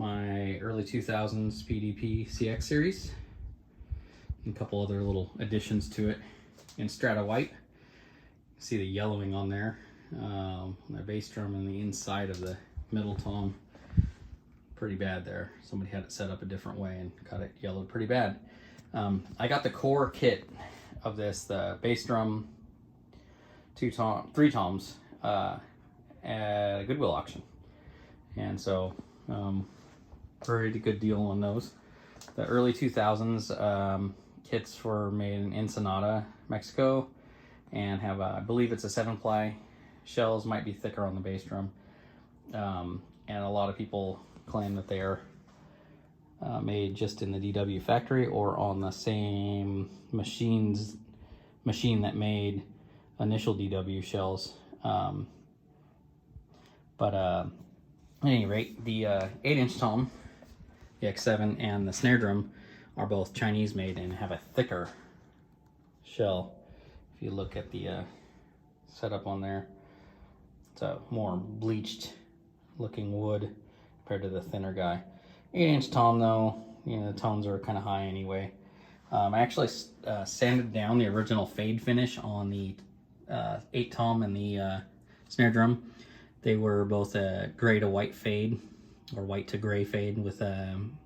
my early 2000s Pdp CX series. And a couple other little additions to it in strata white. See the yellowing on there. The bass drum on the inside of the middle tom. Pretty bad there. Somebody had it set up a different way and got it yellowed pretty bad. I got the core kit of this, the bass drum, 3 toms, at a Goodwill auction. And so, pretty good deal on those. The early 2000s kits were made in Ensenada, Mexico, and have, I believe it's a 7-ply. Shells might be thicker on the bass drum. And a lot of people claim that they are made just in the DW factory or on the same machine that made initial DW shells. But at any rate, the 8-inch tom, the X7, and the snare drum are both Chinese made and have a thicker shell. If you look at the setup on there, it's a more bleached looking wood compared to the thinner guy. 8-inch tom though, you know, the tones are kind of high anyway. I actually sanded down the original fade finish on the 8 tom and the snare drum. They were both a gray to white fade, or white to gray fade with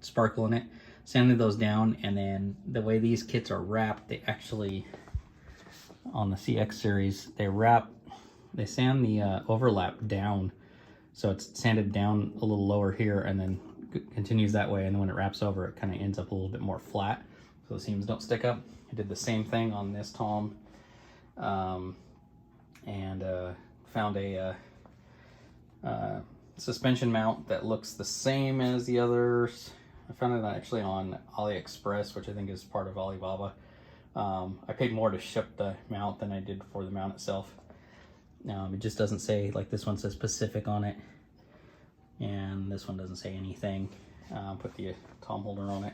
sparkle in it. Sanded those down, and then the way these kits are wrapped, they actually, on the CX series, they sand the overlap down. So it's sanded down a little lower here and then continues that way. And then when it wraps over, it kind of ends up a little bit more flat, so the seams don't stick up. I did the same thing on this tom, and found a suspension mount that looks the same as the others. I found it actually on AliExpress, which I think is part of Alibaba. I paid more to ship the mount than I did for the mount itself. It just doesn't say, like this one says Pacific on it, and this one doesn't say anything. Put the tom holder on it.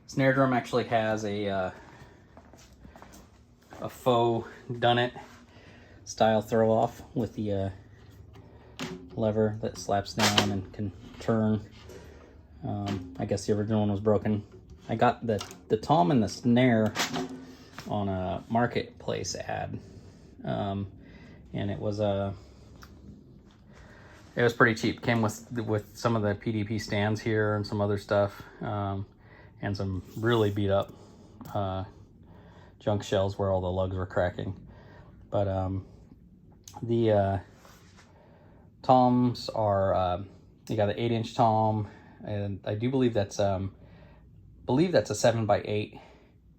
Snare drum actually has a faux done-it style throw off with the lever that slaps down and can turn. I guess the original one was broken. I got the tom and the snare on a marketplace ad, and it was pretty cheap. Came with some of the PDP stands here and some other stuff, and some really beat up junk shells where all the lugs were cracking. But the toms are, you got the 8-inch tom, and I do believe that's a 7x8,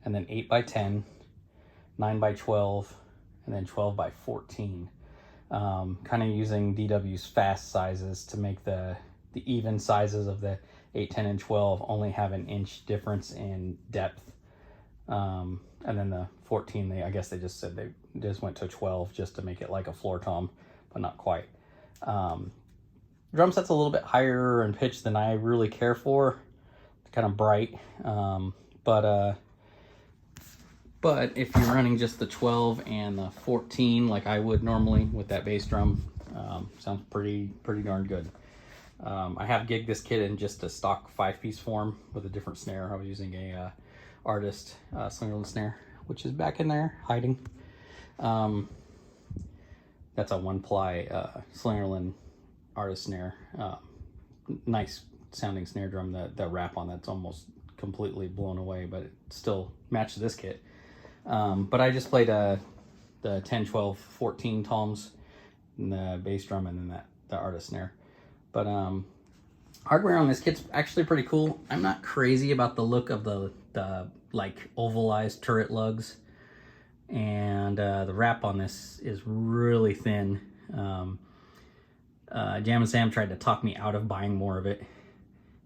and then 8x10, 9x12, and then 12x14. Kind of using DW's fast sizes to make the even sizes of the 8, 10, and 12 only have an inch difference in depth. And then the 14, I guess they just said they just went to 12 just to make it like a floor tom, but not quite. Drum set's a little bit higher in pitch than I really care for. It's kind of bright, but if you're running just the 12 and the 14 like I would normally with that bass drum, sounds pretty darn good. I have gigged this kit in just a stock 5-piece form with a different snare. I was using a artist Slingerland snare, which is back in there hiding. That's a 1-ply Slingerland artist snare. Nice sounding snare drum. The wrap on that's almost completely blown away, but it still matched this kit. But I just played the 10, 12, 14 toms and the bass drum, and then the artist snare. But hardware on this kit's actually pretty cool. I'm not crazy about the look of the like ovalized turret lugs, and the wrap on this is really thin. Jam and Sam tried to talk me out of buying more of it.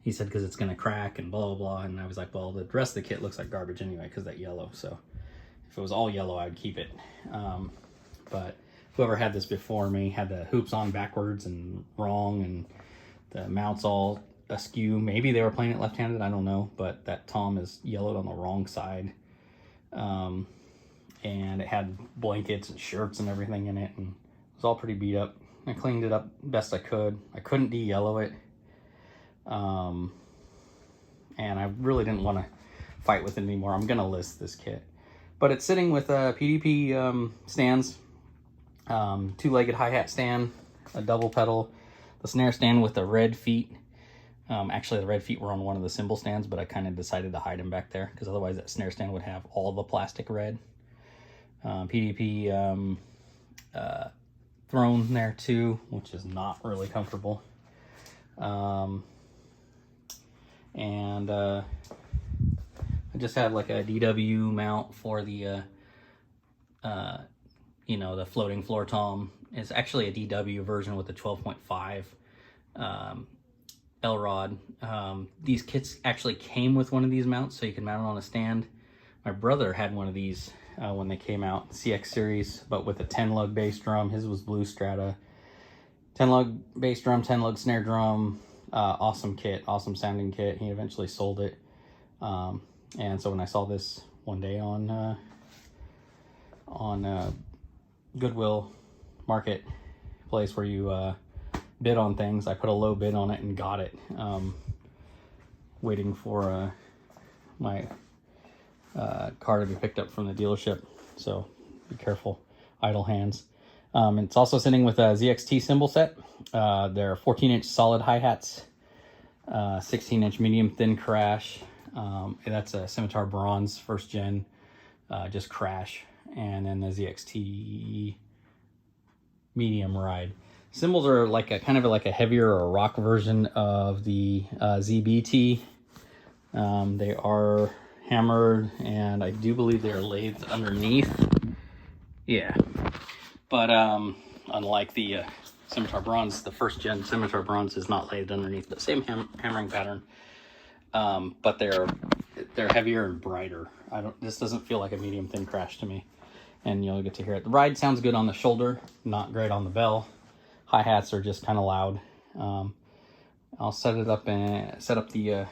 He said because it's gonna crack and blah blah blah, and I was like, well, the rest of the kit looks like garbage anyway because that yellow. So if it was all yellow, I'd keep it. But whoever had this before me had the hoops on backwards and wrong, and the mounts all askew. Maybe they were playing it left-handed, I don't know, but that tom is yellowed on the wrong side. And it had blankets and shirts and everything in it, and it was all pretty beat up. I cleaned it up best I could. I couldn't de-yellow it, And I really didn't want to fight with it anymore. I'm gonna list this kit, but it's sitting with PDP stands, two-legged hi-hat stand, a double pedal, the snare stand with the red feet. Actually, the red feet were on one of the cymbal stands, but I kind of decided to hide them back there because otherwise that snare stand would have all the plastic red. PDP throne there too, which is not really comfortable. And I just have like a DW mount for the you know, the floating floor tom. It's actually a DW version with the 12.5 L-rod. These kits actually came with one of these mounts, so you can mount it on a stand. My brother had one of these when they came out, CX series, but with a 10-lug bass drum. His was blue strata. 10-lug bass drum, 10-lug snare drum. Awesome kit, awesome sounding kit. He eventually sold it. And so when I saw this one day on Goodwill Marketplace, where you bid on things, I put a low bid on it and got it. Waiting for my car to be picked up from the dealership, so be careful, idle hands. It's also sitting with a ZXT cymbal set. They're 14-inch solid hi-hats, 16-inch medium thin crash. That's a Scimitar Bronze first gen, just crash, and then the ZXT medium ride. Cymbals are like a kind of like a heavier or rock version of the ZBT. They are hammered, and I do believe they are lathed underneath. Yeah, but unlike the Scimitar Bronze, the first gen Scimitar Bronze is not lathed underneath, the same hammering pattern, but they're heavier and brighter. This doesn't feel like a medium thin crash to me, and you'll get to hear it. The ride sounds good on the shoulder, not great on the bell. Hi-hats are just kind of loud. I'll set it up and set up the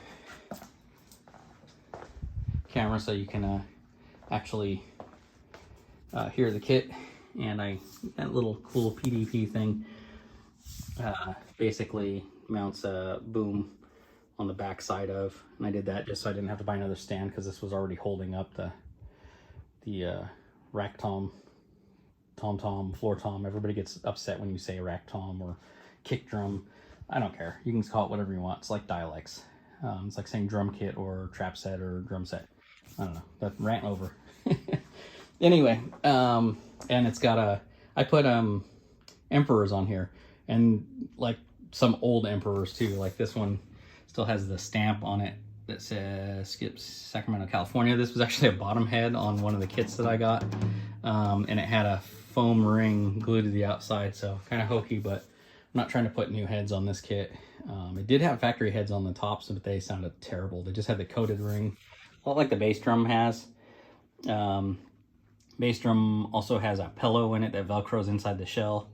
camera so you can actually hear the kit. And that little cool PDP thing basically mounts a boom on the back side of, and I did that just so I didn't have to buy another stand, because this was already holding up the rack tom, floor tom. Everybody gets upset when you say rack tom or kick drum. I don't care. You can call it whatever you want. It's like dialects. It's like saying drum kit or trap set or drum set. I don't know. That rant over. Anyway, and it's got I put emperors on here, and like some old emperors too. Like this one still has the stamp on it that says Skips Sacramento, California. This was actually a bottom head on one of the kits that I got, and it had a foam ring glued to the outside, so kind of hokey, but I'm not trying to put new heads on this kit. It did have factory heads on the tops, but they sounded terrible. They just had the coated ring, a lot like the bass drum has. Bass drum also has a pillow in it that velcros inside the shell.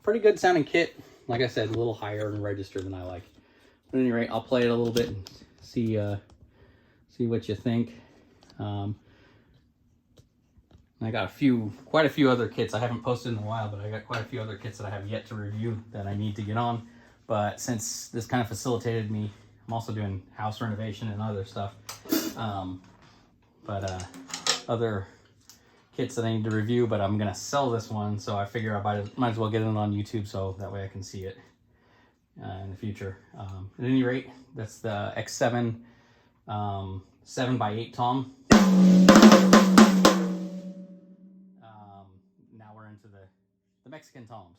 Pretty good sounding kit. Like I said, a little higher in register than I like. But at any rate, I'll play it a little bit and see what you think. I got quite a few other kits I haven't posted in a while, but I got quite a few other kits that I have yet to review that I need to get on. But since this kind of facilitated me, I'm also doing house renovation and other stuff. Other kits that I need to review, but I'm gonna sell this one, so I figure I might as well get it on YouTube, so that way I can see it in the future. At any rate, that's the X7 7x8 tom. Now we're into the Mexican toms.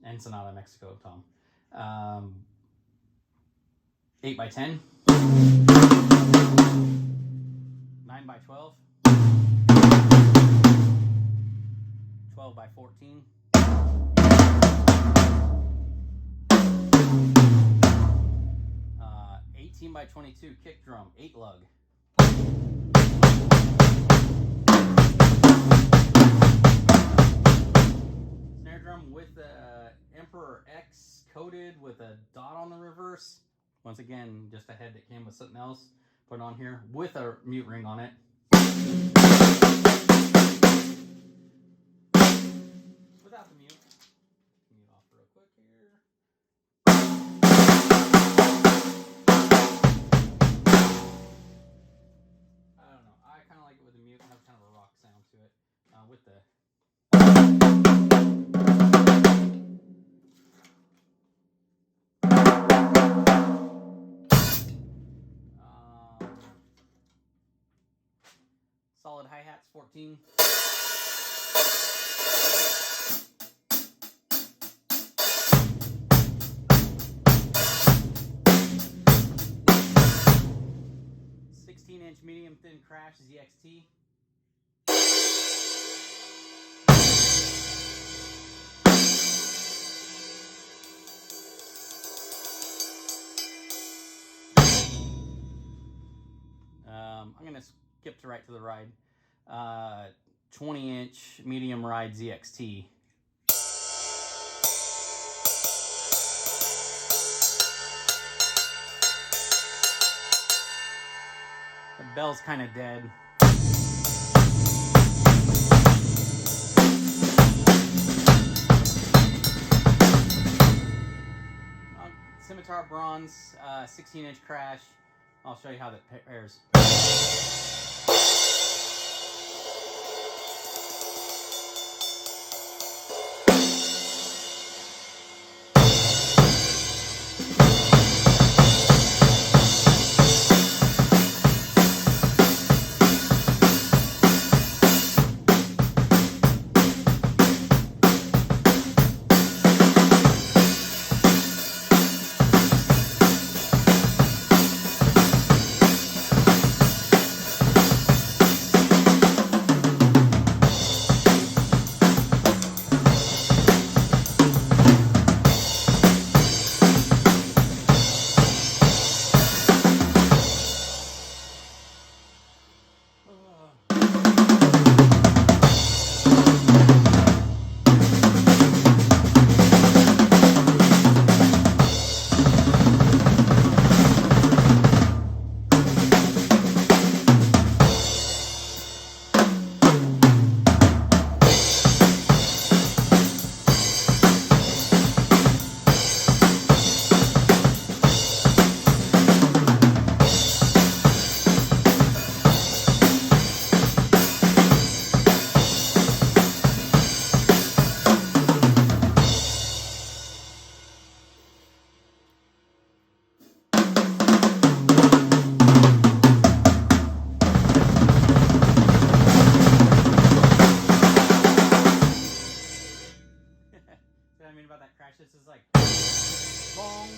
Ensenada, Mexico tom. 8x10. 9x12. 12x14. 18x22 kick drum, 8-lug. Snare drum with the Emperor X coated with a dot on the reverse. Once again, just a head that came with something else put on here with a mute ring on it. Without the mute. Mute off real quick here. with the solid hi-hats, 14. Medium thin crash ZXT. I'm going to skip to right to the ride. 20-inch medium ride ZXT. The bell's kind of dead. Scimitar bronze, 16-inch crash. I'll show you how that pairs. See what I mean about that crash? This is like bong.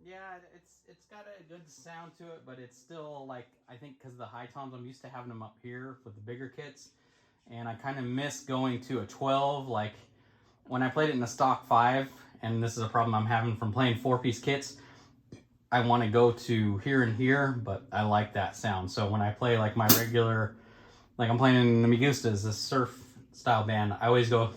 Yeah, it's got a good sound to it, but it's still like, I think because of the high toms, I'm used to having them up here with the bigger kits, and I kind of miss going to a 12. Like when I played it in the stock 5, and this is a problem I'm having from playing 4-piece kits, I want to go to here and here, but I like that sound. So when I play like my regular, like I'm playing in the Me Gustas, this surf style band, I always go